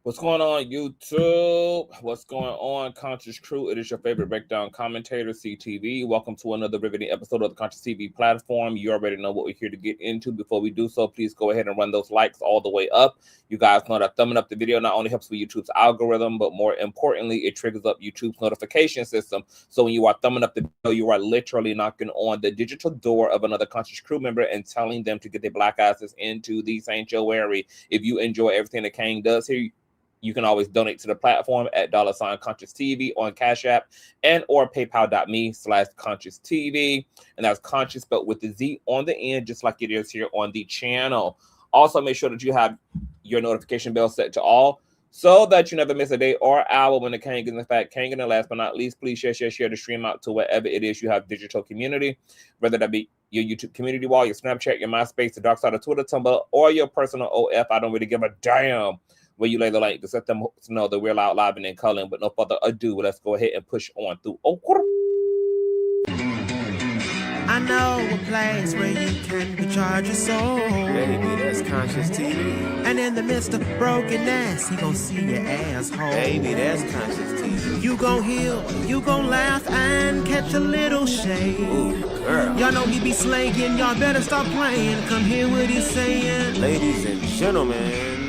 What's going on, YouTube? What's going on, Conscious Crew? It is your favorite breakdown commentator, CTV. Welcome to another riveting episode of the Consciouztv platform. You already know what we're here to get into. Before we do so, please go ahead and run those likes all the way up. You guys know that thumbing up the video not only helps with YouTube's algorithm, but more importantly, it triggers up YouTube's notification system. So when you are thumbing up the video, you are literally knocking on the digital door of another Conscious Crew member and telling them to get their black asses into the sanctuary. If you enjoy everything that Kang does here, you can always donate to the platform at $Consciouztv on Cash App and or paypal.me/Consciouztv. And that's conscious, but with the Z on the end, just like it is here on the channel. Also, make sure that you have your notification bell set to all so that you never miss a day or hour when the Kang is in fact Kang. And last but not least, please share the stream out to wherever it is you have digital community, whether that be your YouTube community wall, your Snapchat, your MySpace, the dark side of Twitter, Tumblr, or your personal OF. I don't really give a damn where you lay the link to let them know that we're loud, live, and in color. But no further ado, let's go ahead and push on through. I know a place where you can recharge your soul. Baby, that's Consciouztv. And in the midst of brokenness, he gon' see your asshole. Baby, that's Consciouztv. You gon' heal, you gon' laugh, and catch a little shade. Ooh, girl. Y'all know he be slaying, y'all better stop playing. Come hear what he's saying. Ladies and gentlemen.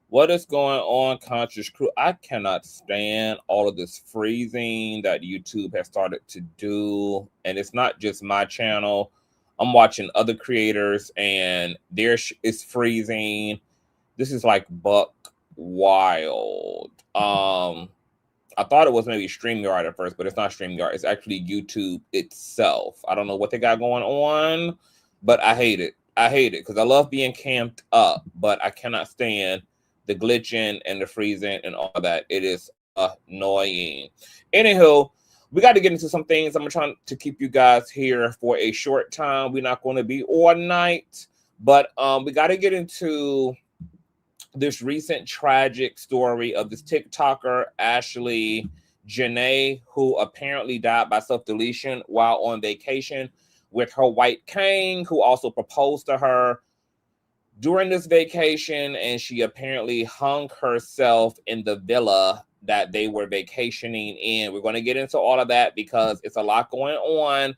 What is going on, Conscious Crew? I cannot stand all of this freezing that YouTube has started to do. And it's not just my channel. I'm watching other creators and theirs is freezing. This is like buck wild. I thought it was maybe StreamYard at first, but it's not StreamYard. It's actually YouTube itself. I don't know what they got going on, but I hate it. I hate it because I love being camped up, but I cannot stand the glitching and the freezing and all that. It is annoying. Anywho, we got to get into some things. I'm trying to keep you guys here for a short time. We're not going to be all night, but we got to get into this recent tragic story of this TikToker, Ashlee Jenae, who apparently died by self-deletion while on vacation with her white Kang, who also proposed to her during this vacation, and she apparently hung herself in the villa that they were vacationing in. We're going to get into all of that because it's a lot going on,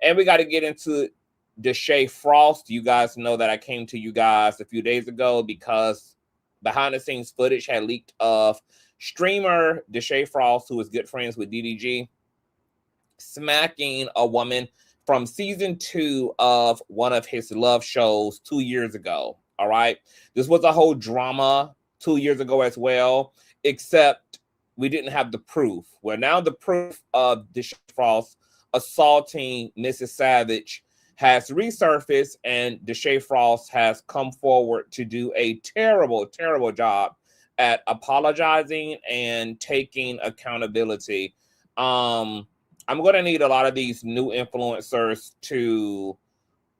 and we got to get into Deshae Frost. You guys know that I came to you guys a few days ago because behind-the-scenes footage had leaked of streamer Deshae Frost, who is good friends with DDG, smacking a woman from season 2 of one of his love shows 2 years ago. All right. This was a whole drama 2 years ago as well, except we didn't have the proof. Well, now the proof of Deshae Frost assaulting Mrs. Savage has resurfaced, and Deshae Frost has come forward to do a terrible, terrible job at apologizing and taking accountability. I'm going to need a lot of these new influencers to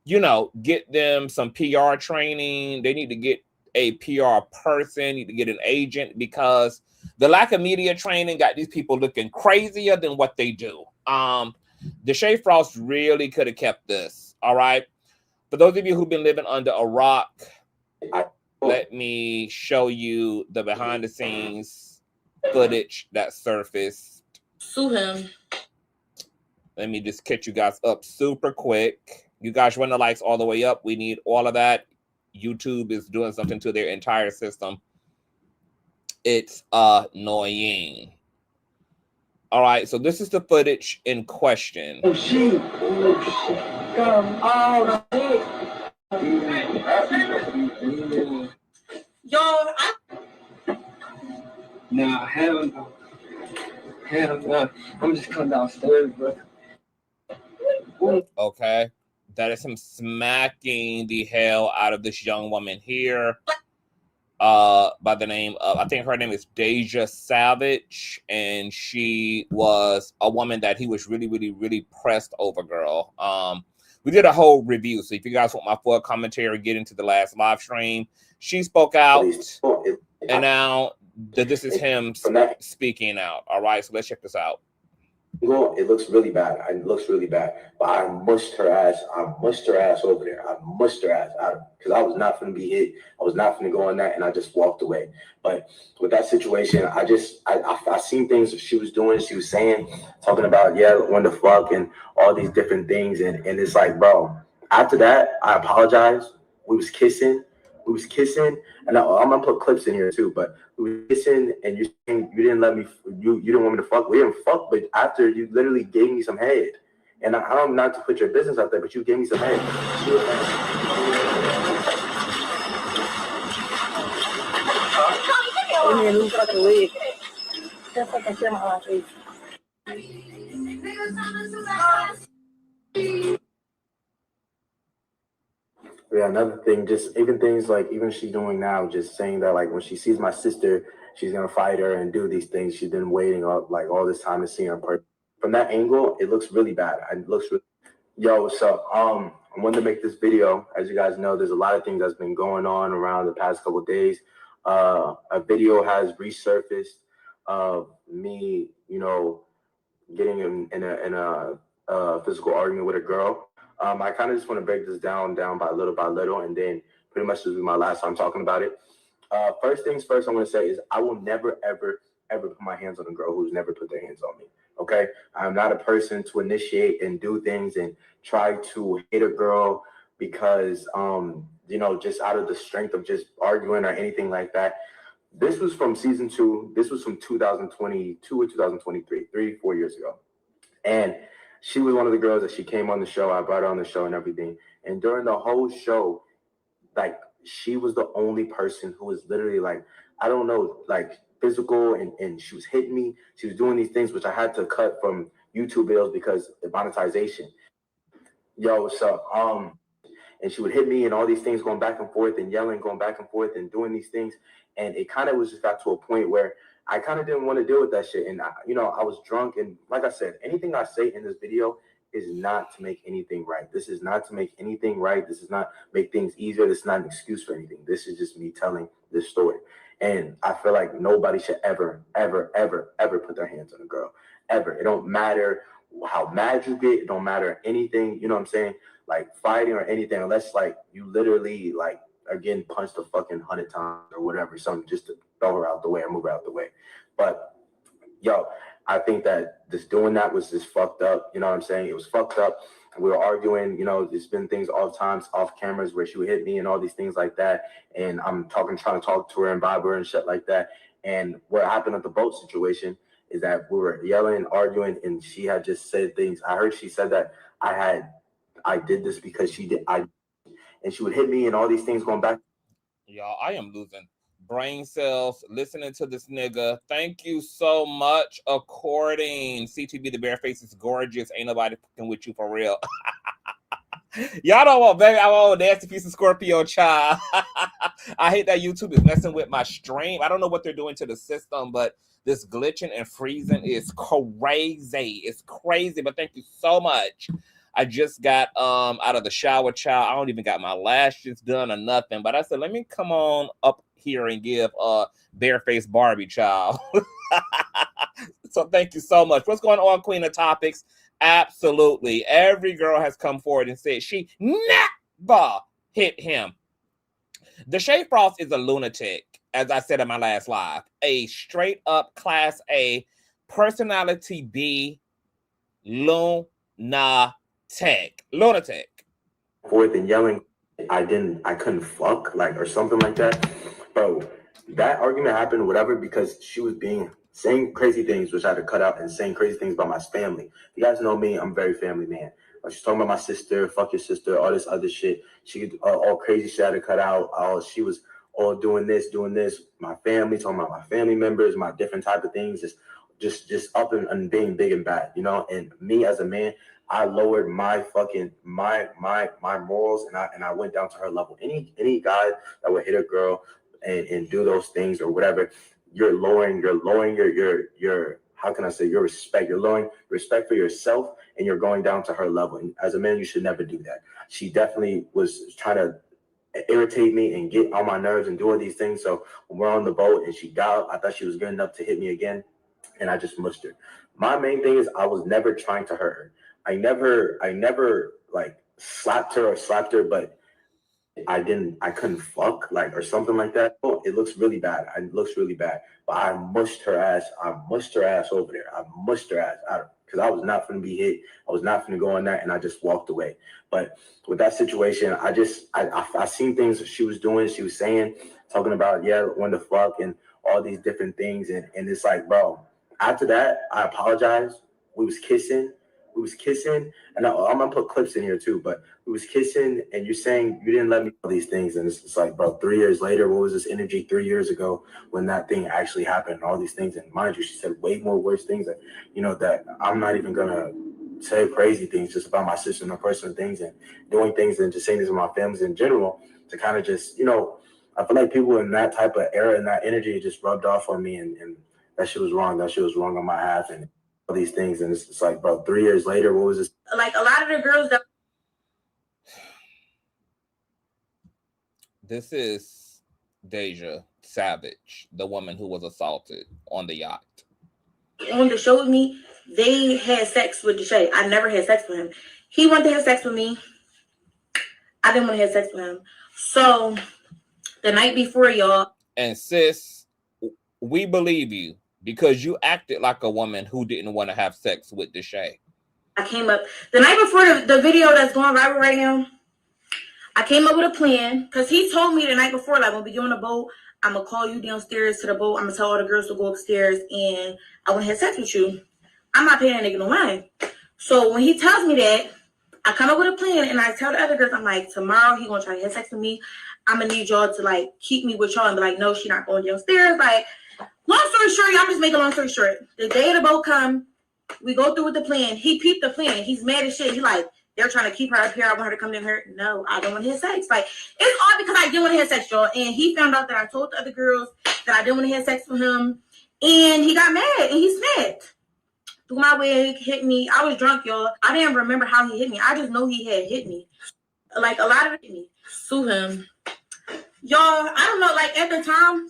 you know, get them some PR training. They need to get a PR person, need to get an agent, because the lack of media training got these people looking crazier than what they do. Deshae Frost really could have kept this. All right. For those of you who've been living under a rock, let me show you the behind the scenes footage that surfaced. Sue him. Let me just catch you guys up super quick. You guys run the likes all the way up. We need all of that. YouTube is doing something to their entire system. It's annoying. All right, so this is the footage in question. Oh shit! Oh shit! Oh shit! Yo, Nah, hell no. Hell no. I'm just coming downstairs, bro. Okay, that is him smacking the hell out of this young woman here. By the name of, I think her name is Deshae Savage, and she was a woman that he was really pressed over, girl. We did a whole review, so if you guys want my full commentary, get into the last live stream. She spoke out, and now this is him speaking out. All right, so let's check this out. Well, it looks really bad. It looks really bad. But I mushed her ass. I mushed her ass over there. I mushed her ass out because I was not going to be hit. I was not going to go on that, and I just walked away. But with that situation, I seen things she was doing. She was saying, talking about, yeah, when the fuck and all these different things. And it's like, bro, after that, I apologized. We was kissing, and I'm gonna put clips in here too. But we were kissing, and you didn't let me. You didn't want me to fuck. We didn't fuck, but after you literally gave me some head, and I don't not to put your business out there, but you gave me some head. Yeah, another thing, just even things like even she's doing now, just saying that like when she sees my sister, she's gonna fight her and do these things. She's been waiting up like all this time to see her. From that angle, it looks really bad. It looks really. Yo, what's up? I wanted to make this video. As you guys know, there's a lot of things that's been going on around the past couple of days. A video has resurfaced of me, you know, getting in a physical argument with a girl. I kind of just want to break this down by little, and then pretty much this will be my last time talking about it. First things first, I'm going to say is I will never, ever put my hands on a girl who's never put their hands on me. Okay, I'm not a person to initiate and do things and try to hit a girl because, you know, just out of the strength of just arguing or anything like that. This was from season 2. This was from 2022 or 2023, 4 years ago. And she was one of the girls that she came on the show. I brought her on the show and everything. And during the whole show, like, she was the only person who was literally like, I don't know, like physical, and she was hitting me. She was doing these things, which I had to cut from YouTube videos because of monetization. Yo, what's up? And she would hit me and all these things going back and forth and yelling, going back and forth and doing these things. And it kind of was just got to a point where I kind of didn't want to deal with that shit. And, you know, I was drunk. And like I said, anything I say in this video is not to make anything right. This is not to make anything right. This is not make things easier. This is not an excuse for anything. This is just me telling this story. And I feel like nobody should ever put their hands on a girl. Ever. It don't matter how mad you get. It don't matter anything. You know what I'm saying? Like fighting or anything, unless like you literally like are getting punched a fucking 100 times or whatever, something just to throw her out the way or move her out the way. But yo, I think that just doing that was just fucked up. You know what I'm saying? It was fucked up. We were arguing, you know, there's been things off cameras where she would hit me and all these things like that. And I'm trying to talk to her and vibe her and shit like that. And what happened at the boat situation is that we were yelling, arguing, and she had just said things. I heard she said that I did this because she did. And she would hit me and all these things going back. Y'all, I am losing brain cells listening to this nigga. Thank you so much. According CTV, the bare face is gorgeous. Ain't nobody fucking with you for real. Y'all don't want, baby. I want a nasty piece of Scorpio child. I hate that YouTube is messing with my stream. I don't know what they're doing to the system, but this glitching and freezing is crazy. It's crazy, but thank you so much. I just got out of the shower, child. I don't even got my lashes done or nothing. But I said, let me come on up here and give barefaced Barbie, child. So thank you so much. What's going on, Queen of Topics? Absolutely. Every girl has come forward and said she never hit him. Deshae Frost is a lunatic, as I said in my last live. A straight up class A, personality B, lunatic. Forth and yelling, I couldn't fuck, like, or something like that. Bro, that argument happened, whatever, because she was saying crazy things, which I had to cut out, and saying crazy things about my family. You guys know me, I'm a very family man. She's talking about my sister, fuck your sister, all this other shit. She all crazy shit I had to cut out. She was all doing this, my family, talking about my family members, my different type of things, just up and being big and bad, you know. And me as a man, I lowered my fucking my morals, and I went down to her level. Any guy that would hit a girl and do those things or whatever, you're lowering your how can I say, your respect. You're lowering respect for yourself, and you're going down to her level. And as a man, you should never do that. She definitely was trying to irritate me and get on my nerves and do all these things. So when we're on the boat and she got up, I thought she was good enough to hit me again, and I just mushed her. My main thing is I was never trying to hurt her. I never like slapped her, but I couldn't fuck, like, or something like that. Oh, it looks really bad. But I mushed her ass over there. I mushed her ass out, because I was not going to be hit. I was not going to go on that, and I just walked away. But with that situation, I seen things she was doing. She was saying, talking about, yeah, when the fuck and all these different things. And it's like, bro, after that, I apologized. We was kissing, and I'm going to put clips in here too, but we was kissing, and you're saying you didn't let me know these things. And it's like, bro, 3 years later, what was this energy 3 years ago when that thing actually happened and all these things? And mind you, she said way more worse things that, you know, that I'm not even going to say crazy things just about my sister and her personal things and doing things and just saying this with my families in general to kind of just, you know, I feel like people in that type of era and that energy just rubbed off on me, and that shit was wrong. That shit was wrong on my half, and all these things. And it's like, bro, 3 years later, what was this? Like a lot of the girls that. This is Deja Savage, the woman who was assaulted on the yacht. On the show with me, they had sex with Deshae. I never had sex with him. He wanted to have sex with me. I didn't want to have sex with him. So the night before, y'all. And sis, we believe you, because you acted like a woman who didn't want to have sex with Deshae. I came up the night before the video that's going viral right now. I came up with a plan, because he told me the night before, like, when we get on the boat, I'm going to call you downstairs to the boat. I'm going to tell all the girls to go upstairs, and I want to have sex with you. I'm not paying that nigga no mind. So when he tells me that, I come up with a plan, and I tell the other girls, I'm like, tomorrow he going to try to have sex with me. I'm going to need y'all to, like, keep me with y'all and be like, no, she not going downstairs. Like, long story short, I'm just making a long story short. The day of the boat come, we go through with the plan. He peeped the plan. He's mad as shit. He like, they're trying to keep her up here. I want her to come down here. No, I don't want to have sex. Like, it's all because I didn't want to have sex, y'all. And he found out that I told the other girls that I didn't want to have sex with him. And he got mad and he snapped. Threw my wig, hit me. I was drunk, y'all. I didn't remember how he hit me. I just know he had hit me. Like, a lot of it hit me. Sue him. Y'all, I don't know, like, at the time,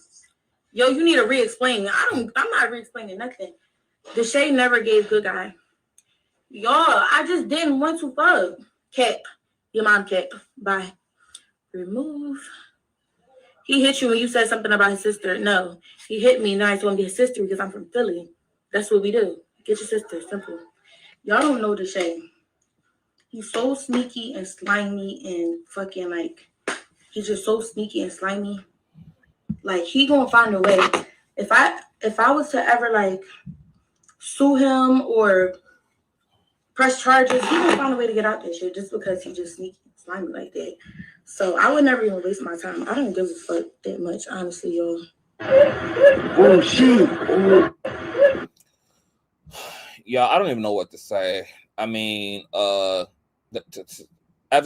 yo, you need to re-explain. I'm not re-explaining nothing. Deshae never gave good guy. Y'all, I just didn't want to fuck. Cap. Your mom cap. Bye. Remove. He hit you when you said something about his sister. No. He hit me and I told him to get his sister because I'm from Philly. That's what we do. Get your sister. Simple. Y'all don't know Deshae. He's so sneaky and slimy and fucking, like, he's just so sneaky and slimy. Like, he gonna find a way. If I was to ever, like, sue him or press charges, he gonna find a way to get out that shit just because he just sneaky and slimy like that. So I would never even waste my time. I don't give a fuck that much, honestly, y'all. Oh, shit. Yeah, I don't even know what to say. I mean, as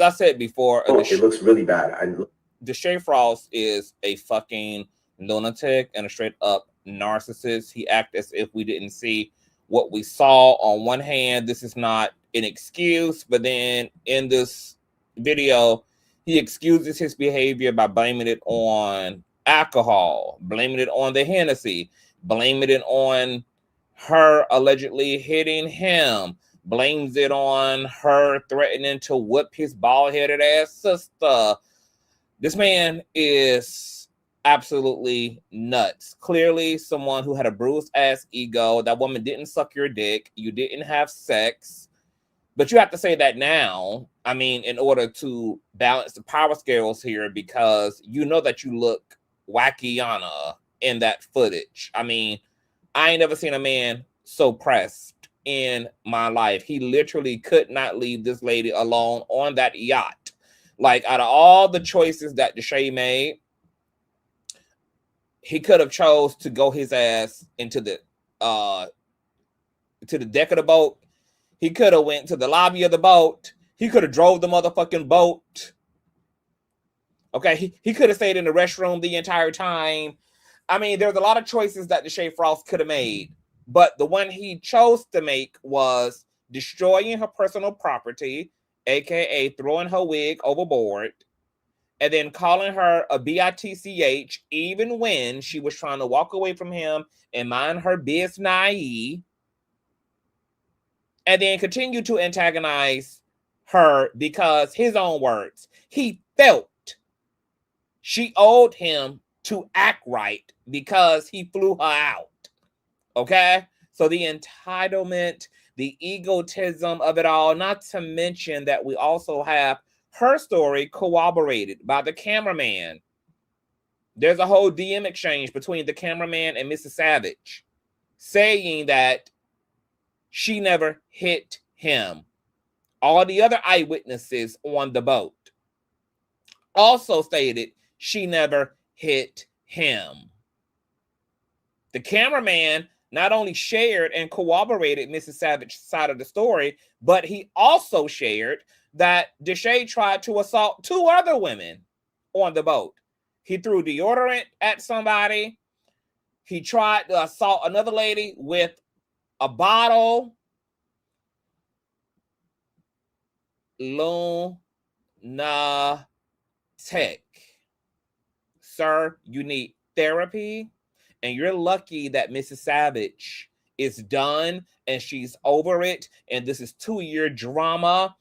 I said before, it looks really bad. Deshae Frost is a fucking lunatic and a straight up narcissist. He acts as if we didn't see what we saw. On one hand, this is not an excuse, but then in this video, he excuses his behavior by blaming it on alcohol, blaming it on the Hennessy, blaming it on her allegedly hitting him, blames it on her threatening to whip his bald-headed ass sister. This man is absolutely nuts. Clearly someone who had a bruised ass ego. That woman didn't suck your dick. You didn't have sex. But you have to say that now, I mean, in order to balance the power scales here, because you know that you look wackyana in that footage. I mean, I ain't never seen a man so pressed in my life. He literally could not leave this lady alone on that yacht. Like, out of all the choices that Deshae made, he could have chose to go his ass into the deck of the boat. He could have went to the lobby of the boat. He could have drove the motherfucking boat. Okay, he could have stayed in the restroom the entire time. I mean, there's a lot of choices that Deshae Frost could have made, but the one he chose to make was destroying her personal property, aka throwing her wig overboard, and then calling her a bitch even when she was trying to walk away from him and mind her business, and then continue to antagonize her because, his own words, he felt she owed him to act right because he flew her out. Okay? So the entitlement, the egotism of it all, not to mention that we also have her story corroborated by the cameraman. There's a whole DM exchange between the cameraman and Mrs. Savage saying that she never hit him. All the other eyewitnesses on the boat also stated she never hit him. The cameraman not only shared and corroborated Mrs. Savage's side of the story, but he also shared that Deshae tried to assault 2 other women on the boat. He threw deodorant at somebody. He tried to assault another lady with a bottle. Lunatic. Sir, you need therapy, and you're lucky that Mrs. Savage is done and she's over it, and this is 2-year drama,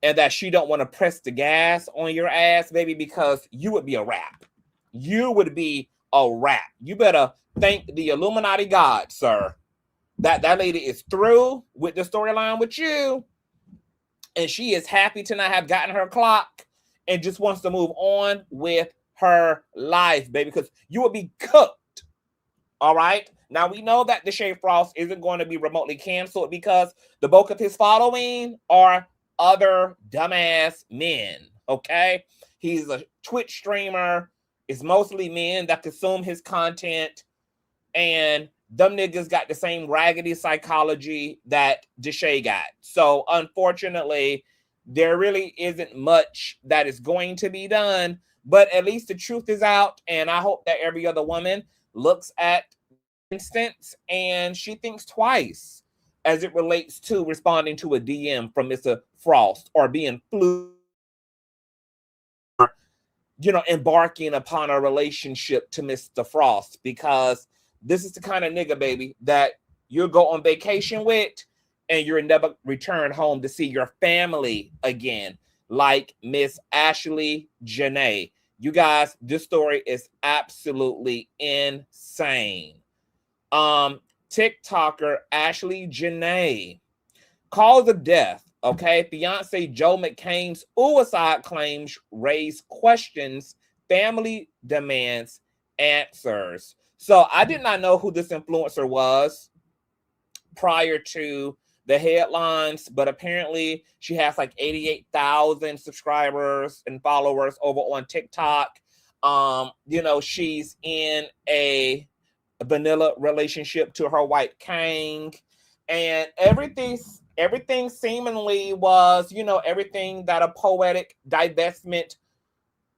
and that she don't want to press the gas on your ass, baby, because you would be a wrap. You would be a wrap. You better thank the Illuminati God, sir, that lady is through with the storyline with you, and she is happy to not have gotten her clock and just wants to move on with her life, baby, because you will be cooked. All right. Now we know that Deshae Frost isn't going to be remotely canceled because the bulk of his following are other dumbass men. Okay. He's a Twitch streamer. It's mostly men that consume his content, and them niggas got the same raggedy psychology that Deshae got. So unfortunately, there really isn't much that is going to be done. But at least the truth is out, and I hope that every other woman looks at the instance and she thinks twice as it relates to responding to a DM from Mr. Frost, or being embarking upon a relationship to Mr. Frost, because this is the kind of nigga, baby, that you'll go on vacation with and you'll never return home to see your family again, like Miss Ashlee Jenae. You guys, this story is absolutely insane. TikToker Ashlee Jenae, cause of death. Okay, fiance Joe McCain's suicide claims raise questions. Family demands answers. So I did not know who this influencer was prior to the headlines, but apparently she has like 88,000 subscribers and followers over on TikTok. She's in a vanilla relationship to her white Kang, and everything seemingly was, everything that a poetic divestment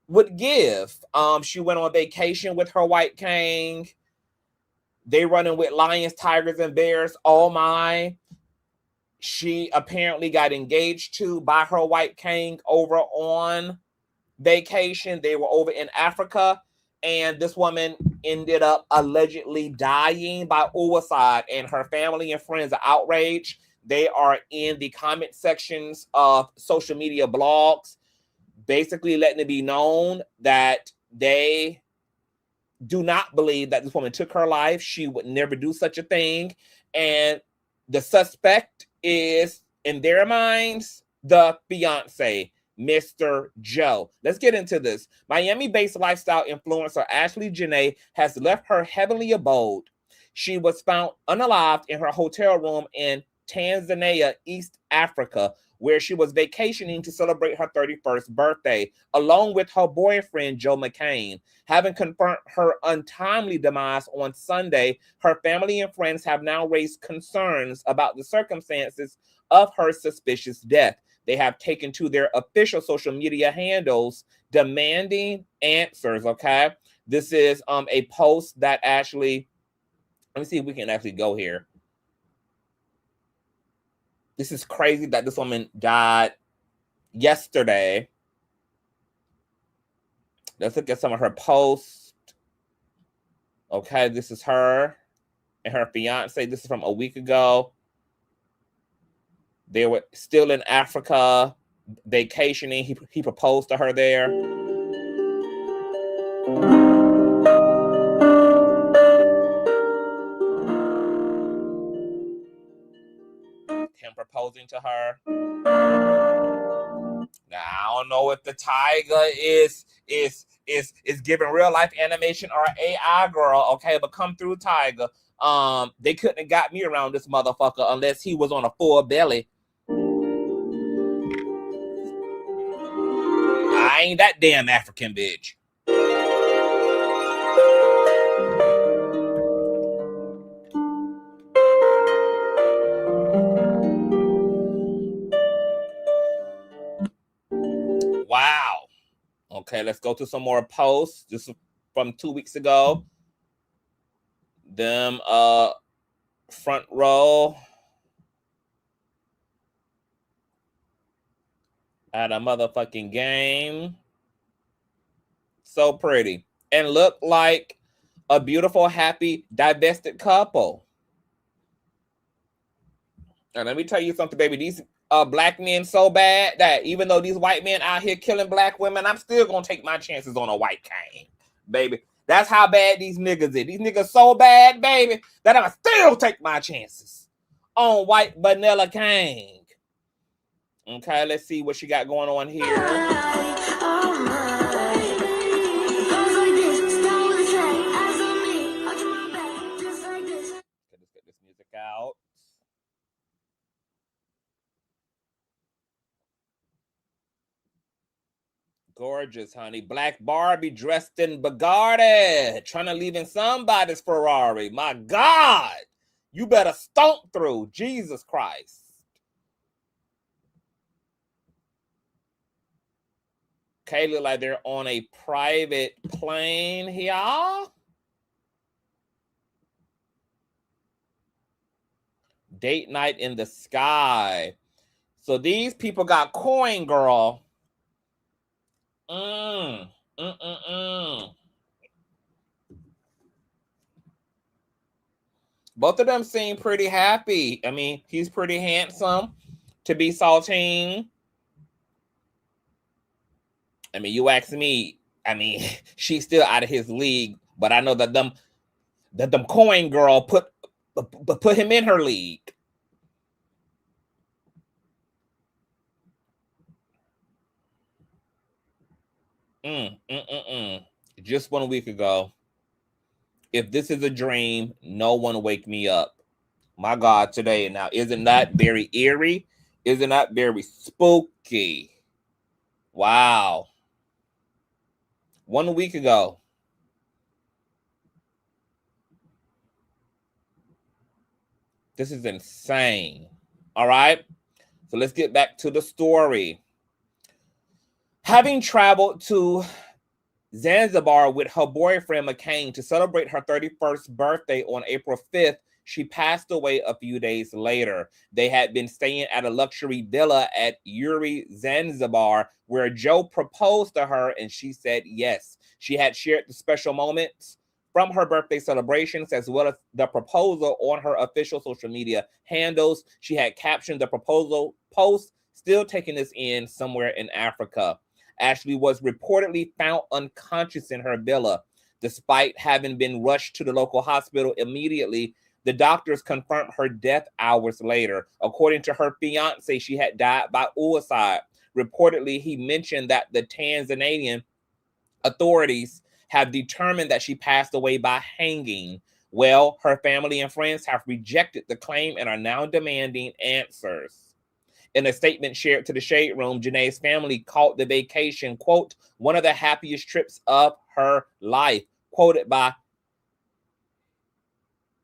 would give. She went on vacation with her white Kang. They running with lions, tigers, and bears. Oh my. She apparently got engaged to by her white king over on vacation. They were over in Africa, and this woman ended up allegedly dying by suicide, and her family and friends are outraged. They are in the comment sections of social media blogs, basically letting it be known that they do not believe that this woman took her life. She would never do such a thing. And the suspect is, in their minds, the fiance, Mr. Joe. Let's get into this. Miami-based lifestyle influencer Ashlee Jenae has left her heavenly abode. She was found unalived in her hotel room in Tanzania, East Africa, where she was vacationing to celebrate her 31st birthday, along with her boyfriend, Joe McCain. Having confirmed her untimely demise on Sunday, her family and friends have now raised concerns about the circumstances of her suspicious death. They have taken to their official social media handles demanding answers, okay? This is a post that actually, let me see if we can actually go here. This is crazy that this woman died yesterday. Let's look at some of her posts. Okay, this is her and her fiance. This is from a week ago. They were still in Africa, vacationing. He proposed to her there. Him proposing to her. Now, I don't know if the tiger is giving real life animation or AI girl, okay, but come through, tiger. They couldn't have got me around this motherfucker unless he was on a full belly. I ain't that damn African bitch. Wow. Okay, let's go to some more posts. This is from 2 weeks ago. Them front row at a motherfucking game. So pretty. And look like a beautiful, happy, divested couple. And let me tell you something, baby. These black men so bad that even though these white men out here killing black women, I'm still gonna take my chances on a white king, baby. That's how bad these niggas is. These niggas so bad, baby, that I'ma still take my chances on white vanilla Kang. Okay, let's see what she got going on here. Okay, let's get this music out. Gorgeous, honey. Black Barbie dressed in Bugatti, trying to leave in somebody's Ferrari. My God, you better stomp through. Jesus Christ. Okay, look like they're on a private plane here. Date night in the sky. So these people got coin, girl. Both of them seem pretty happy. I mean, he's pretty handsome to be saltine. I mean, you ask me, I mean, she's still out of his league, but I know that them coin girl put him in her league. Just 1 week ago. If this is a dream, no one wake me up. My God, today. Now, isn't that very eerie? Isn't that very spooky? Wow. 1 week ago. This is insane. All right. So let's get back to the story. Having traveled to Zanzibar with her boyfriend McCain to celebrate her 31st birthday on April 5th. She passed away a few days later. They had been staying at a luxury villa at Uri, Zanzibar, where Joe proposed to her and she said yes. She had shared the special moments from her birthday celebrations as well as the proposal on her official social media handles. She had captioned the proposal post, "Still taking this in somewhere in Africa." Ashlee was reportedly found unconscious in her villa. Despite having been rushed to the local hospital immediately, the doctors confirmed her death hours later. According to her fiance, she had died by suicide. Reportedly, he mentioned that the Tanzanian authorities have determined that she passed away by hanging. Well, her family and friends have rejected the claim and are now demanding answers. In a statement shared to the Shade Room, Jenae's family called the vacation, quote, one of the happiest trips of her life. Quoted by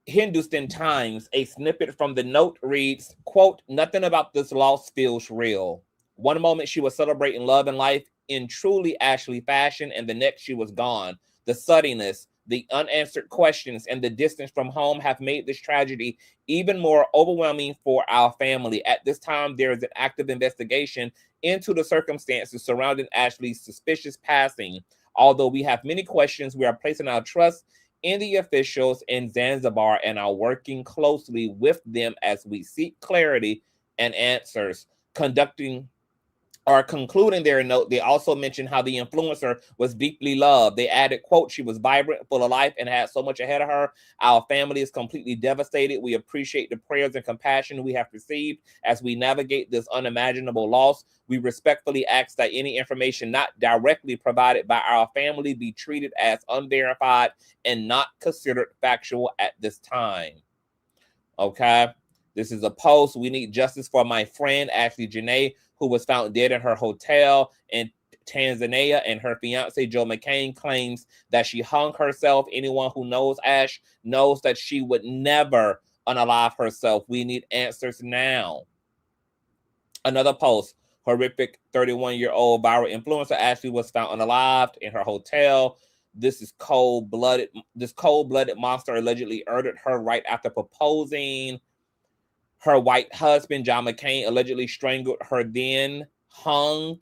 Hindustan Times, a snippet from the note reads, quote, nothing about this loss feels real. One moment she was celebrating love and life in truly Ashlee fashion, and the next she was gone. The suddenness, the unanswered questions, and the distance from home have made this tragedy even more overwhelming for our family. At this time, there is an active investigation into the circumstances surrounding Ashlee's suspicious passing. Although we have many questions, we are placing our trust in the officials in Zanzibar and are working closely with them as we seek clarity and answers. Concluding their note, they also mentioned how the influencer was deeply loved. They added, quote, she was vibrant, full of life, and had so much ahead of her. Our family is completely devastated. We appreciate the prayers and compassion we have received as we navigate this unimaginable loss. We respectfully ask that any information not directly provided by our family be treated as unverified and not considered factual at this time. Okay? This is a post. We need justice for my friend, Ashlee Jenae, who was found dead in her hotel in Tanzania, and her fiance, Joe McCain, claims that she hung herself. Anyone who knows Ash knows that she would never unalive herself. We need answers now. Another post, horrific 31-year-old viral influencer Ashlee was found unalived in her hotel. This cold-blooded monster allegedly murdered her right after proposing. Her white husband, John McCain, allegedly strangled her, then hung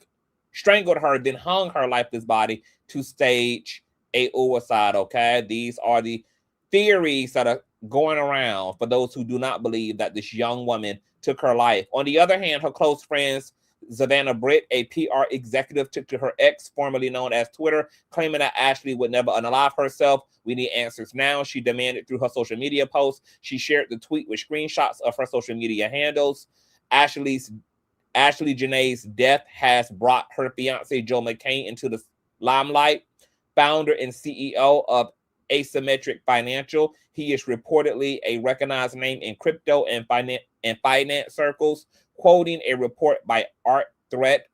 her lifeless body to stage a suicide, okay? These are the theories that are going around for those who do not believe that this young woman took her life. On the other hand, her close friends, Savannah Britt, a PR executive, took to her ex, formerly known as Twitter, claiming that Ashlee would never unalive herself. We need answers now, she demanded through her social media posts. She shared the tweet with screenshots of her social media handles. Ashlee Jenae's death has brought her fiance, Joe McCain, into the limelight. Founder and CEO of Asymmetric Financial, he is reportedly a recognized name in crypto and finance circles. Quoting a report by Art Threat,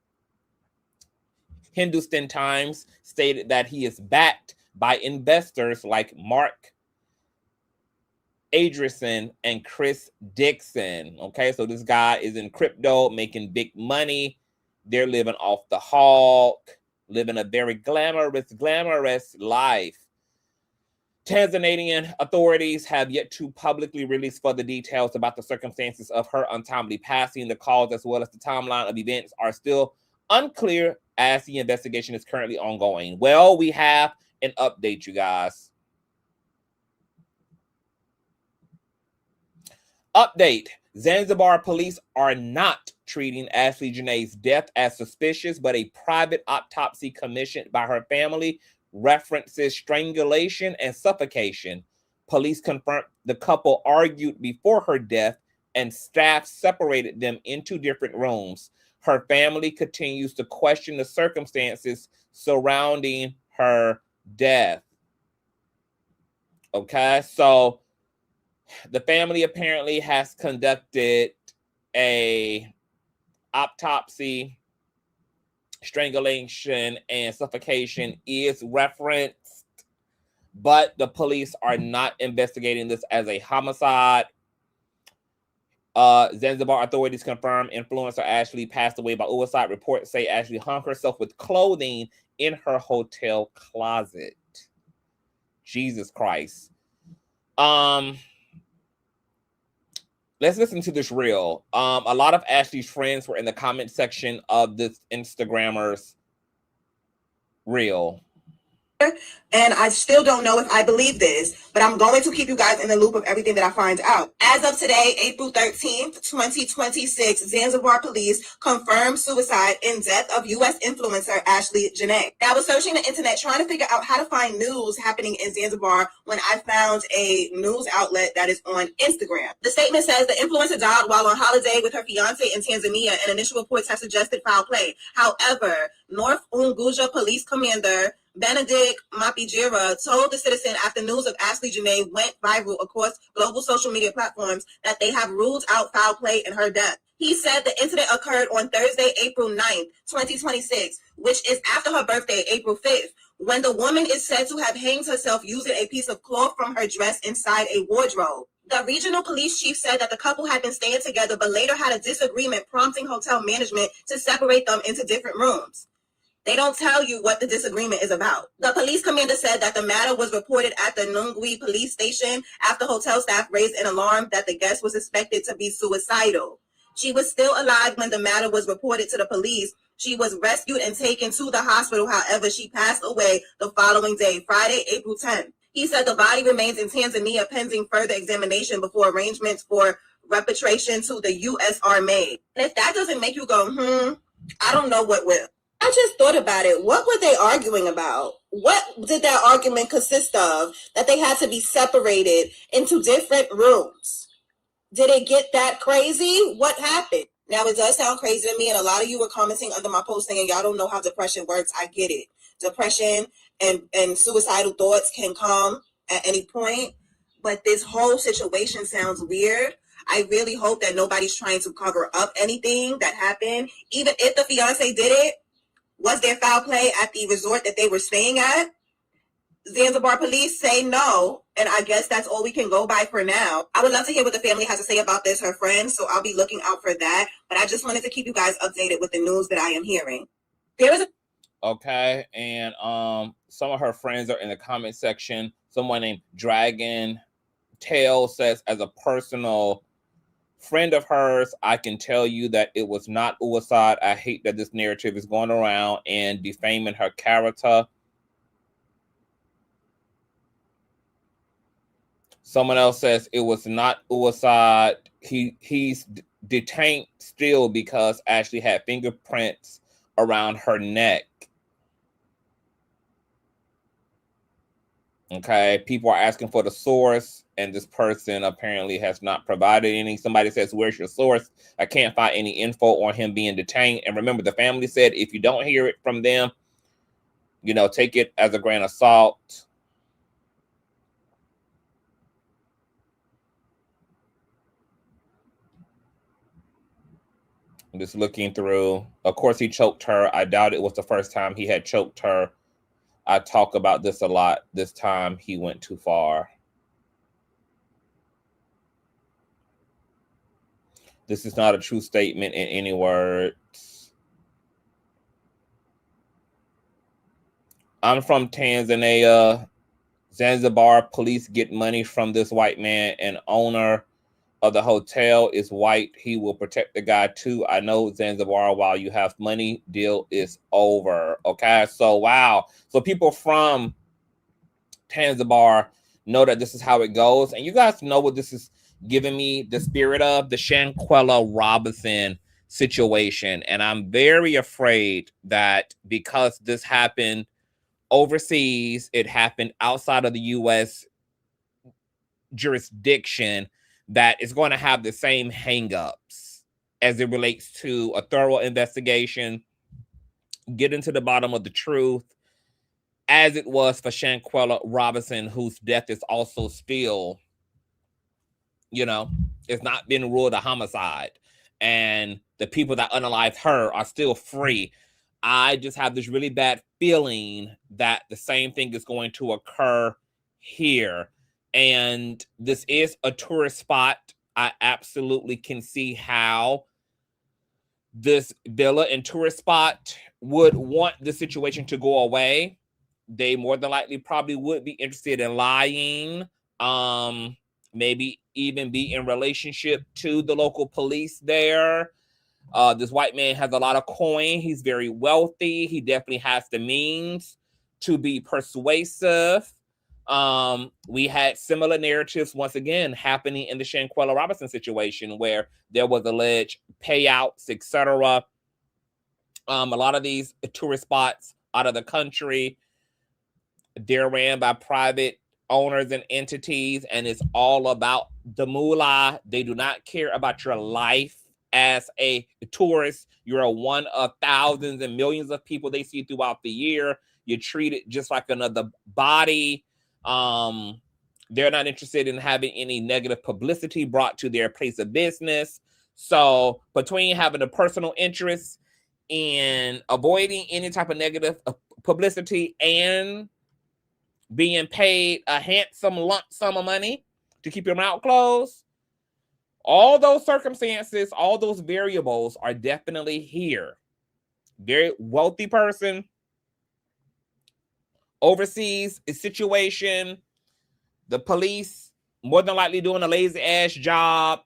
Hindustan Times stated that he is backed by investors like Mark Andreessen and Chris Dixon. Okay, so this guy is in crypto, making big money. They're living off the hog, living a very glamorous life. Tanzanian authorities have yet to publicly release further details about the circumstances of her untimely passing. The cause as well as the timeline of events are still unclear as the investigation is currently ongoing. Well, we have an update, you guys. Update. Zanzibar police are not treating Ashlee Jenae's death as suspicious, but a private autopsy commissioned by her family references strangulation and suffocation. Police confirmed the couple argued before her death and staff separated them into different rooms. Her family continues to question the circumstances surrounding her death. Okay, so the family apparently has conducted a autopsy. Strangulation and suffocation is referenced, but the police are not investigating this as a homicide. Zanzibar authorities confirm influencer Ashlee passed away by suicide. Reports say Ashlee hung herself with clothing in her hotel closet. Jesus Christ. Let's listen to this reel. A lot of Ashlee's friends were in the comment section of this Instagrammer's reel. And I still don't know if I believe this, but I'm going to keep you guys in the loop of everything that I find out. As of today, April 13th, 2026, Zanzibar police confirmed suicide and death of U.S. influencer Ashlee Jenae. I was searching the internet trying to figure out how to find news happening in Zanzibar when I found a news outlet that is on Instagram. The statement says the influencer died while on holiday with her fiance in Tanzania, and initial reports have suggested foul play. However, North Unguja Police Commander Benedict Mapijira told the citizen after news of Ashlee Jenae went viral across global social media platforms that they have ruled out foul play in her death. He said the incident occurred on Thursday, April 9th, 2026, which is after her birthday, April 5th, when the woman is said to have hanged herself using a piece of cloth from her dress inside a wardrobe. The regional police chief said that the couple had been staying together but later had a disagreement, prompting hotel management to separate them into different rooms. They don't tell you what the disagreement is about. The police commander said that the matter was reported at the Nungwi police station after hotel staff raised an alarm that the guest was suspected to be suicidal. She was still alive when the matter was reported to the police. She was rescued and taken to the hospital. However, she passed away the following day, Friday, April 10th. He said the body remains in Tanzania pending further examination before arrangements for repatriation to the U.S. are made. And if that doesn't make you go, I don't know what will. I just thought about it. What were they arguing about? What did that argument consist of that they had to be separated into different rooms? Did it get that crazy? What happened? Now, it does sound crazy to me, and a lot of you were commenting under my post saying y'all don't know how depression works. I get it. Depression and suicidal thoughts can come at any point, but this whole situation sounds weird. I really hope that nobody's trying to cover up anything that happened. Even if the fiance did it, was there foul play at the resort that they were staying at? Zanzibar police say no, and I guess that's all we can go by for now. I would love to hear what the family has to say about this, her friends, so I'll be looking out for that. But I just wanted to keep you guys updated with the news that I am hearing. There is a Okay, and some of her friends are in the comment section. Someone named Dragon Tail says, as a personal friend of hers, I can tell you that it was not suicide. I hate that this narrative is going around and defaming her character. Someone else says it was not suicide. He's detained still because Ashlee had fingerprints around her neck. Okay, people are asking for the source, and this person apparently has not provided any. Somebody says, where's your source? I can't find any info on him being detained. And remember, the family said if you don't hear it from them, you know, take it as a grain of salt. I'm just looking through. Of course, he choked her. I doubt it was the first time he had choked her. I talk about this a lot. This time he went too far. This is not a true statement in any words. I'm from Tanzania. Zanzibar police get money from this white man, and owner of the hotel is white. He will protect the guy too. I know Zanzibar, while you have money, deal is over. Okay, so wow. So people from Zanzibar know that this is how it goes. And you guys know what this is giving me the spirit of? The Shanquella Robinson situation. And I'm very afraid that because this happened overseas, it happened outside of the U.S. jurisdiction, that is going to have the same hangups as it relates to a thorough investigation, get into the bottom of the truth, as it was for Shanquella Robinson, whose death is also still, you know, it's not been ruled a homicide. And the people that unalived her are still free. I just have this really bad feeling that the same thing is going to occur here. And this is a tourist spot. I absolutely can see how this villa and tourist spot would want the situation to go away. They more than likely probably would be interested in lying, maybe even be in relationship to the local police there. This white man has a lot of coin. He's very wealthy. He definitely has the means to be persuasive. We had similar narratives once again happening in the Shanquella Robinson situation, where there was alleged payouts, etc. A lot of these tourist spots out of the country, they're ran by private owners and entities, and it's all about the moolah. They do not care about your life as a tourist. You're one of thousands and millions of people they see throughout the year. You're treated just like another body. They're not interested in having any negative publicity brought to their place of business. So between having a personal interest in avoiding any type of negative publicity and being paid a handsome lump sum of money to keep your mouth closed, all those circumstances, all those variables are definitely here. Very wealthy person oversees a situation. The police more than likely doing a lazy ass job.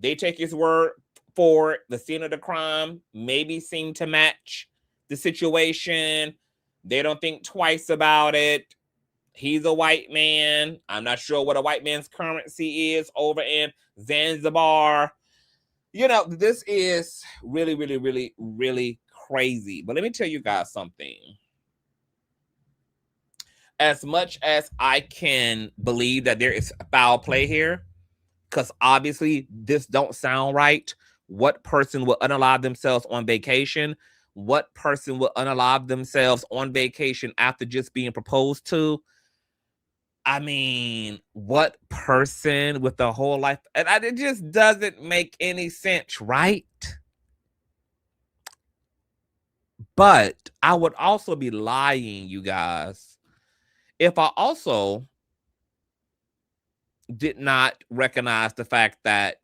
They take his word for it. The scene of the crime maybe seem to match the situation. They don't think twice about it. He's a white man. I'm not sure what a white man's currency is over in Zanzibar. You know, this is really, really, really, really crazy. But let me tell you guys something. As much as I can believe that there is foul play here, because obviously this don't sound right. What person will unalive themselves on vacation? What person will unalive themselves on vacation after just being proposed to? I mean, what person with the whole life? And it just doesn't make any sense, right? But I would also be lying, you guys, if I also did not recognize the fact that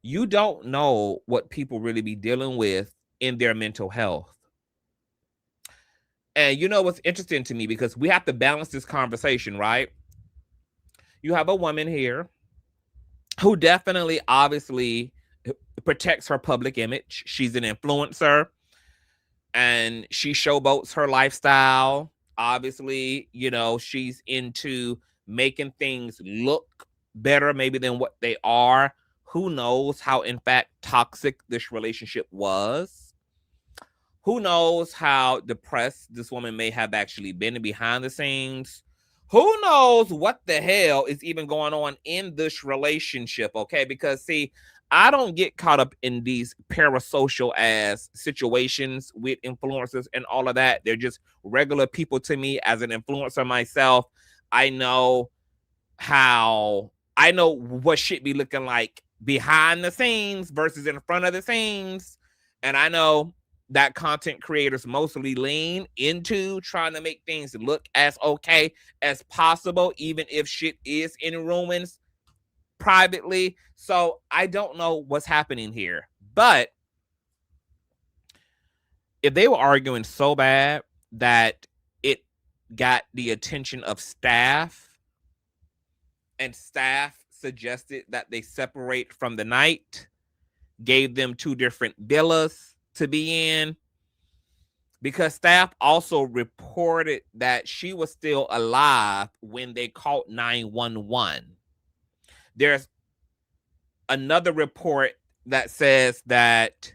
you don't know what people really be dealing with in their mental health. And you know what's interesting to me, because we have to balance this conversation, right? You have a woman here who definitely, obviously, protects her public image. She's an influencer and she showboats her lifestyle. Obviously, you know, she's into making things look better maybe than what they are. Who knows how, in fact, toxic this relationship was? Who knows how depressed this woman may have actually been behind the scenes? Who knows what the hell is even going on in this relationship, okay? Because, see, I don't get caught up in these parasocial ass situations with influencers and all of that. They're just regular people to me. As an influencer myself, I know what shit be looking like behind the scenes versus in front of the scenes. And I know that content creators mostly lean into trying to make things look as okay as possible, even if shit is in ruins privately. So I don't know what's happening here. But if they were arguing so bad that it got the attention of staff, and staff suggested that they separate from the night, gave them 2 different villas to be in, because staff also reported that she was still alive when they called 911. There's another report that says that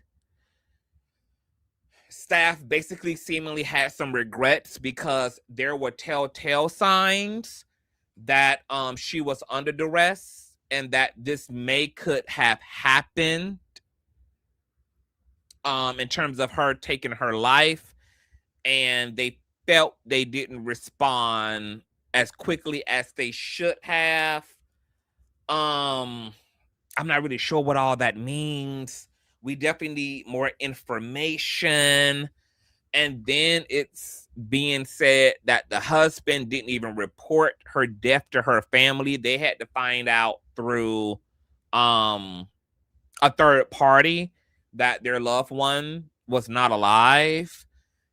staff basically seemingly had some regrets because there were telltale signs that she was under duress and that this could have happened in terms of her taking her life, and they felt they didn't respond as quickly as they should have. I'm not really sure what all that means. We definitely need more information. And then it's being said that the husband didn't even report her death to her family. They had to find out through a third party that their loved one was not alive.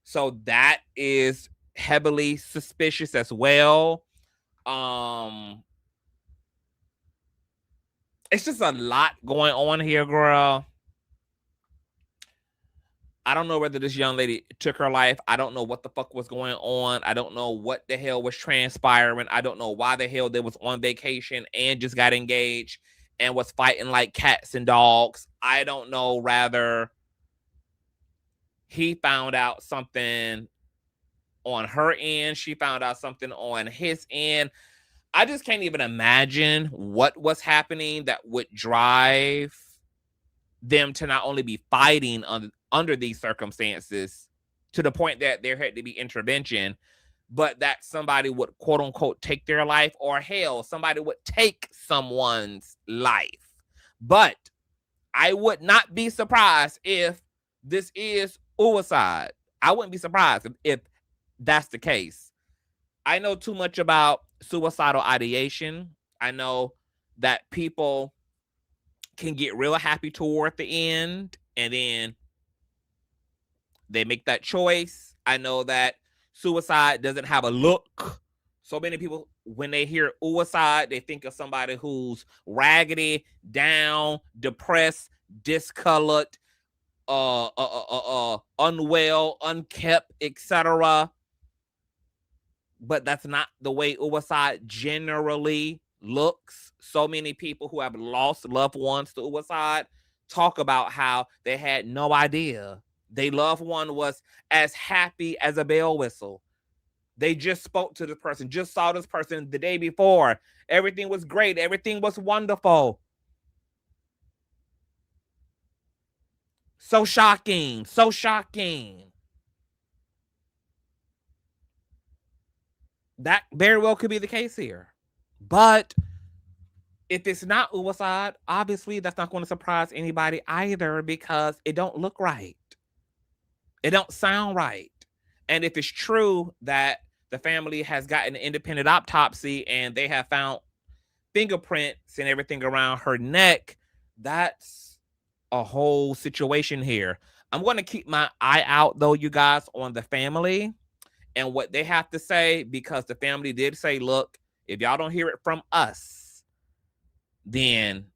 So that is heavily suspicious as well. It's just a lot going on here, girl. I don't know whether this young lady took her life. I don't know what the fuck was going on. I don't know what the hell was transpiring. I don't know why the hell they was on vacation and just got engaged and was fighting like cats and dogs. I don't know. Rather, he found out something on her end. She found out something on his end. I just can't even imagine what was happening that would drive them to not only be fighting under these circumstances to the point that there had to be intervention, but that somebody would quote unquote take their life, or hell, somebody would take someone's life. But I would not be surprised if this is suicide. I wouldn't be surprised if that's the case. I know too much about suicidal ideation. I know that people can get real happy toward the end and then they make that choice. I know that suicide doesn't have a look. So many people, when they hear suicide, they think of somebody who's raggedy, down, depressed, discolored, unwell, unkept, etc. But that's not the way suicide generally looks. So many people who have lost loved ones to suicide talk about how they had no idea their loved one was as happy as a bell whistle. They just spoke to this person, just saw this person the day before. Everything was great. Everything was wonderful. So shocking. So shocking. That very well could be the case here. But if it's not suicide, obviously that's not going to surprise anybody either, because it don't look right. It don't sound right. And if it's true that the family has gotten an independent autopsy and they have found fingerprints and everything around her neck, that's a whole situation here. I'm going to keep my eye out, though, you guys, on the family and what they have to say, because the family did say, look, if y'all don't hear it from us, then,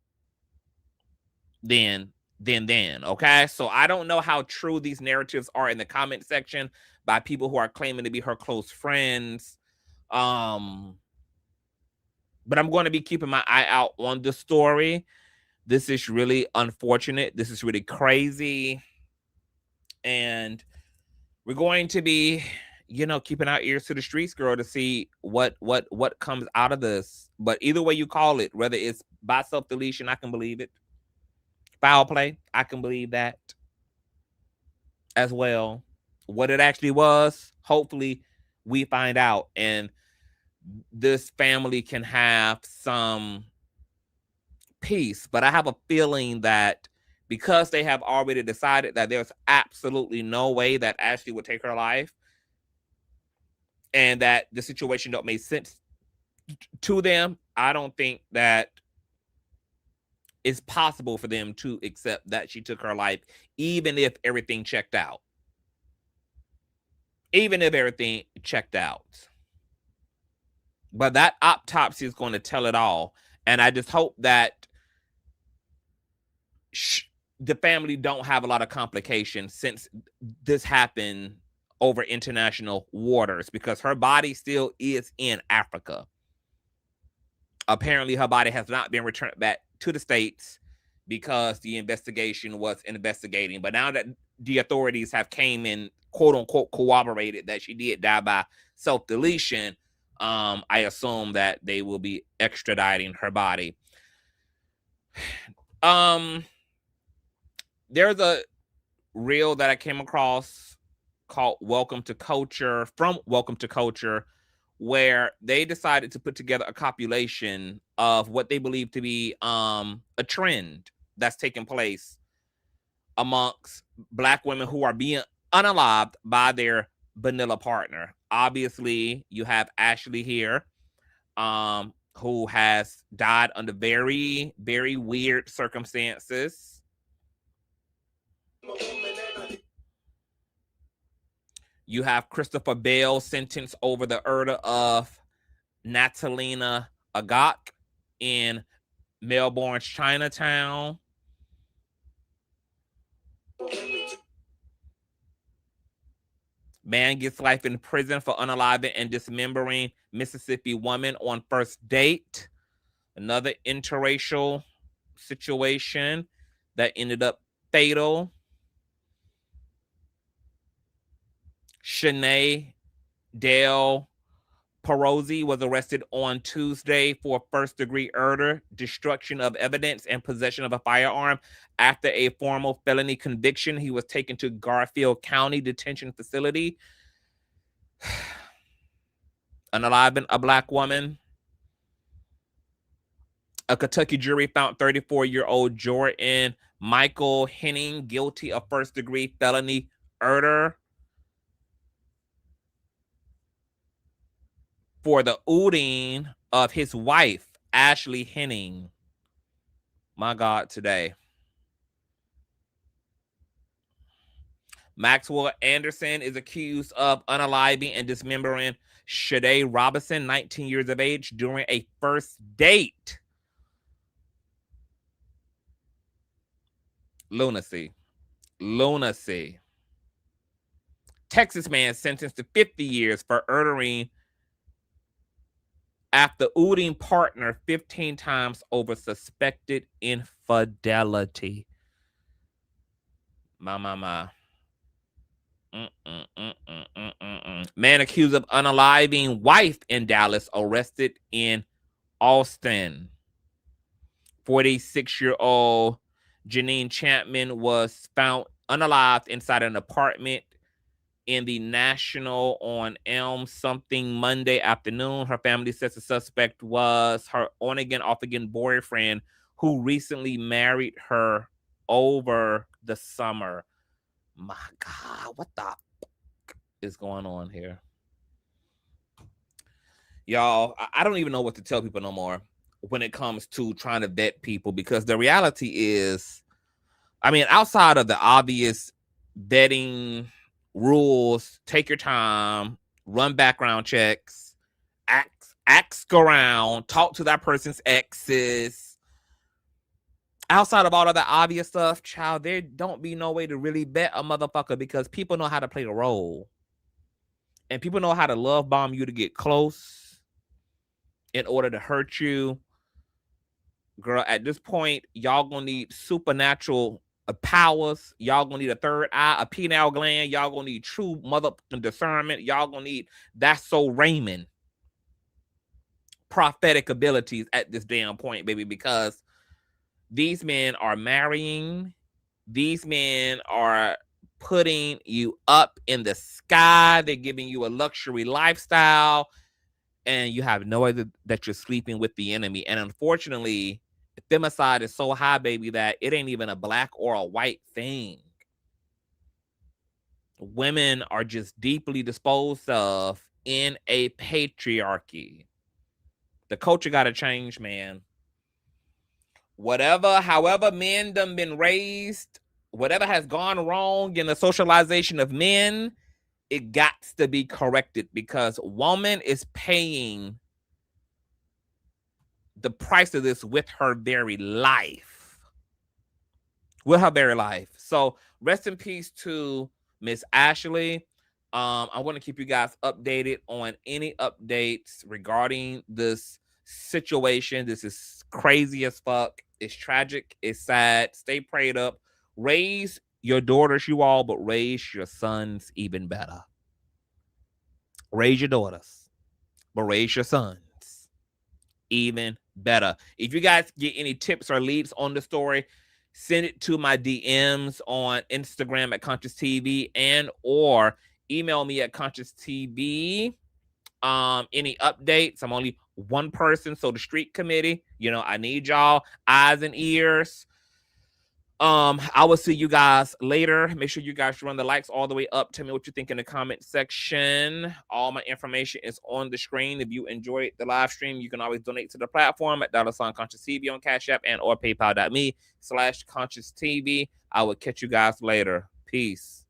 okay? So I don't know how true these narratives are in the comment section by people who are claiming to be her close friends. But I'm going to be keeping my eye out on the story. This is really unfortunate. This is really crazy. And we're going to be, keeping our ears to the streets, girl, to see what comes out of this. But either way you call it, whether it's by self-deletion, I can believe it. Foul play, I can believe that as well. What it actually was, hopefully we find out, and this family can have some peace. But I have a feeling that because they have already decided that there's absolutely no way that Ashlee would take her life, and that the situation don't make sense to them, I don't think that it's possible for them to accept that she took her life, even if everything checked out. Even if everything checked out. But that autopsy is going to tell it all. And I just hope that the family don't have a lot of complications, since this happened over international waters, because her body still is in Africa. Apparently, her body has not been returned back to the States because the investigation was investigating. But now that the authorities have came in, quote unquote, corroborated that she did die by self-deletion, I assume that they will be extraditing her body. There's a reel that I came across called Welcome to Culture, from Welcome to Culture, where they decided to put together a compilation of what they believe to be a trend that's taking place amongst Black women who are being unalived by their vanilla partner. Obviously, you have Ashlee here, who has died under very, very weird circumstances. You have Christopher Bale sentenced over the murder of Natalina Agok in Melbourne's Chinatown. Man gets life in prison for unaliving and dismembering Mississippi woman on first date. Another interracial situation that ended up fatal. Jenae Dale Perosi was arrested on Tuesday for first-degree murder, destruction of evidence, and possession of a firearm. After a formal felony conviction, he was taken to Garfield County Detention Facility. Unaliving a black woman. A Kentucky jury found 34-year-old Jordan Michael Henning guilty of first-degree felony murder for the outing of his wife, Ashlee Jenae. My God, today. Maxwell Anderson is accused of unaliving and dismembering Shade Robinson, 19 years of age, during a first date. Lunacy. Lunacy. Texas man sentenced to 50 years for murdering after outing partner 15 times over suspected infidelity. My. Man accused of unaliving wife in Dallas arrested in Austin. 46-year-old Janine Chapman was found unalived inside an apartment in the National on Elm something Monday afternoon. Her family says the suspect was her on-again, off-again boyfriend who recently married her over the summer. My God, what the fuck is going on here? Y'all, I don't even know what to tell people no more when it comes to trying to vet people, because the reality is, I mean, outside of the obvious vetting rules, take your time, run background checks, ask around, talk to that person's exes. Outside of all of that obvious stuff, child, there don't be no way to really vet a motherfucker, because people know how to play the role. And people know how to love bomb you to get close in order to hurt you. Girl, at this point, y'all gonna need supernatural powers. Y'all gonna need a third eye, a pineal gland. Y'all gonna need true motherfucking discernment. Y'all gonna need That's So Raymond prophetic abilities at this damn point, baby, because these men are marrying. These men are putting you up in the sky. They're giving you a luxury lifestyle, and you have no idea that you're sleeping with the enemy. And unfortunately, femicide is so high, baby, that it ain't even a black or a white thing. Women are just deeply disposed of in a patriarchy. The culture got to change, man. However men done been raised, whatever has gone wrong in the socialization of men, it got to be corrected, because woman is paying the price of this with her very life. With her very life. So rest in peace to Miss Ashlee. I want to keep you guys updated on any updates regarding this situation. This is crazy as fuck. It's tragic. It's sad. Stay prayed up. Raise your daughters, you all, but raise your sons even better. Raise your daughters, but raise your sons even better. If you guys get any tips or leads on the story, send it to my DMs on Instagram at Consciouztv, and or email me at Consciouztv. Any updates? I'm only one person, so the street committee, I need y'all eyes and ears. I will see you guys later. Make sure you guys run the likes all the way up. Tell me what you think in the comment section. All my information is on the screen. If you enjoyed the live stream, you can always donate to the platform at $Consciouztv on Cash App and or paypal.me/Consciouztv. I will catch you guys later. Peace.